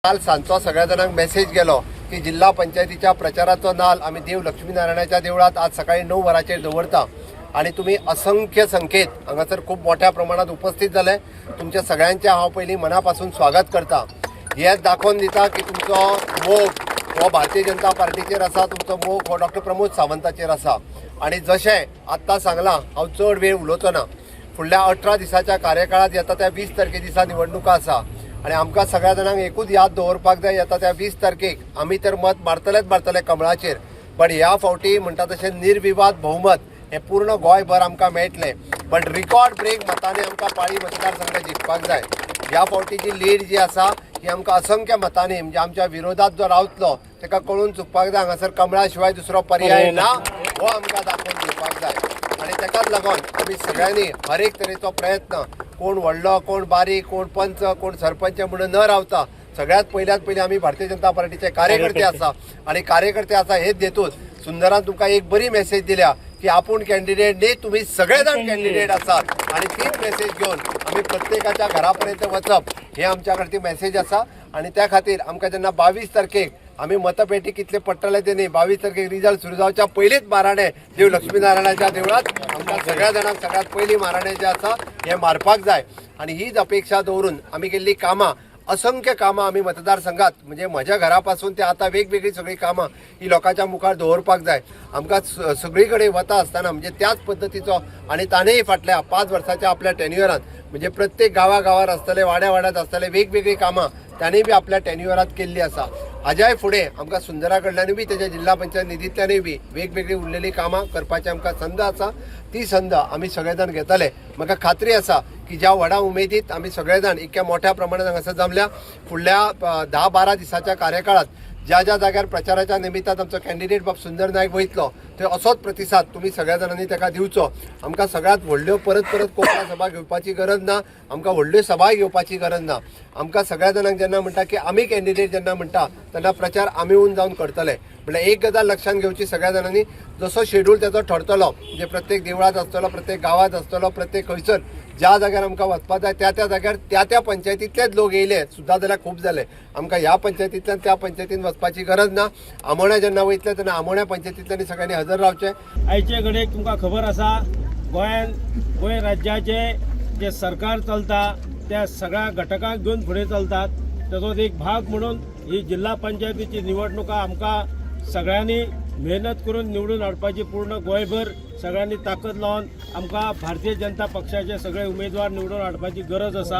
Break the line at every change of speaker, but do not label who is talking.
काल सांजचो सगळ्या जाणांक मेसेज गेलो की जिल्हा पंचायतीच्या प्रचाराचो नाल आम्ही देव लक्ष्मीनारायणाच्या देवळात आज सकाळी 9 वरांचेर दवरता आणि तुम्ही असंख्य संख्येत हांगासर खूप मोठ्या प्रमाणात उपस्थित झाले। तुमच्या सगळ्यांचे हांव पयलीं मनापासून स्वागत करता। हेच दाखोवन दिता की तुमचो मोग हो भारतीय जनता पार्टीचेर आसा, तुमचो मोग हो डॉक्टर प्रमोद सावंताचेर आसा। आणि जशें आत्तां सांगलां हांव चड वेळ उलोवचो ना, फुडल्या 18 दिसाच्या कार्यकाळात येता त्या 20 तारखे दिसा निवडणुका आसा आणि आमकां सगळ्या जाणांक एकूच याद दवरपाक जाय, येता त्या 20 तारखेक आमी तर मत मारतले कमळाचेर, पण ह्या फावटी म्हणटा तशें निर्विवाद बहुमत हे पूर्ण गोंयभर आमकां मेळटलें, पण रिकॉर्ड ब्रेक मतांनी आमकां पाळी मतदारसंघ जिखपाक जाय। ह्या फावटीची लीड जी आसा ही आमकां असंख्य मतांनी म्हणजे आमच्या विरोधात जो रावतलो ताका कळून चुकपाक जाय। हांगासर कमळा शिवाय दुसरो पर्याय ना हो आमकां दाखोवन दिवपाक जाय आणि ताकाच लागून आमी सगळ्यांनी हर एक तरेचो प्रयत्न, कोण व्हडलो कोण बारीक, कोण पंच कोण सरपंच म्हणून न रावता सगळ्यात पयली आमी भारतीय जनता पार्टीचे कार्यकर्ते आसा आणि कार्यकर्ते आसा हेच हेतून सुंदरान तुमकां एक बरी मेसेज दिल्या की आपूण कॅन्डिडेट न्ही, तुम्ही सगळे जाण कॅन्डिडेट आसात आणि तीच मेसेज घेवन आमी प्रत्येकाच्या घरापर्यंत वचप हे आमच्या कडची मेसेज आसा। आणि त्या खातीर आमकां जेन्ना 22 तारखेक आमी मतपेटी कितले पडटले ते न्ही, 22 तारखेक रिजल्ट सुरू जावच्या पयलींच माराणे देव लक्ष्मीनारायणाच्या देवळात आमकां सगळ्या जाणांक सगळ्यात पयलीं माराणे जे आसा हे मारपाक जाय आणि हीच अपेक्षा दवरून आमी केल्ली कामां, असंख्य कामां आमी मतदारसंघात म्हणजे म्हज्या घरापासून ते आता वेगवेगळी सगळी कामां ही लोकांच्या मुखार दवरपाक जाय। आमकां सगळी कडेन वता आसतना म्हणजे त्याच पद्दतीचो आणि ताणेंय फाटल्या 5 वर्साच्या आपल्या टेन्युअरांत म्हणजे प्रत्येक गांवागांवार आसतले, वाड्यात आसतले वेगवेगळी कामां ताणेंय बी आपल्या टेन्युअरांत केल्ली आसा। हाज्याय फुडें आमकां सुंदरा कडल्यानूय बी तेज्या जिल्हा पंचायत निधींतल्यानूय बी वेगवेगळी उरलेली कामां करपाची आमकां संद आसा। ती संद आमी सगळे जाण घेतले। म्हाका खात्री आसा की ज्या व्हडा उमेदीत आमी सगळे जाण इतक्या मोठ्या प्रमाणात हांगासर जमल्या, फुडल्या 10-12 दिसाच्या कार्यकाळात ज्या जाग्यार प्रचाराच्या निमित्तान आमचो कॅन्डिडेट बाब सुंदर नायक वयतलो थंय असोच प्रतिसाद तुम्ही सगळ्या जाणांनी ताका दिवचो। आमकां सगळ्यात व्हडल्यो परत कोंकणी सभा घेवपाची गरज ना, आमकां व्हडल्यो सभा घेवपाची गरज ना। आमकां सगळ्या जाणांक जेन्ना म्हणटा की आमी कॅन्डिडेट जेन्ना म्हणटा तेन्ना प्रचार आमी उन जावन करतले। म्हळ्यार एक गजाल लक्षात घेवची सगळ्या जाणांनी, जसो शेड्यूल त्याचो ठरतलो म्हणजे प्रत्येक देवळात आसतलो, प्रत्येक गावात आसतलो, प्रत्येक खंयसर ज्या जाग्यार आमकां वचपा जाय त्या जाग्यार त्या पंचायतींतलेच लोक येयले सुद्दां जाल्यार खूब जाले। आमकां ह्या पंचायतींतल्यान त्या पंचायतीन वचपाची गरज ना। आमोण्या जेन्ना वयतले तेन्ना आमोण्या पंचायतींतल्यानी सगळ्यांनी हजर रावचे।
आयचे घडीक तुमकां खबर आसा गोंय राज्याचे जे सरकार चलता त्या सगळ्या घटकांक घेवन फुडें चलतात, ताचो एक भाग म्हणून ही जिल्हा पंचायतीची निवडणुका आमकां सगळ्यांनी मेहनत करून निवडून हाडपाची पूर्ण गोंयभर सगळ्यांनी ताकद लावन आमकां भारतीय जनता पक्षाचे सगळे उमेदवार निवडून हाडपाची गरज आसा।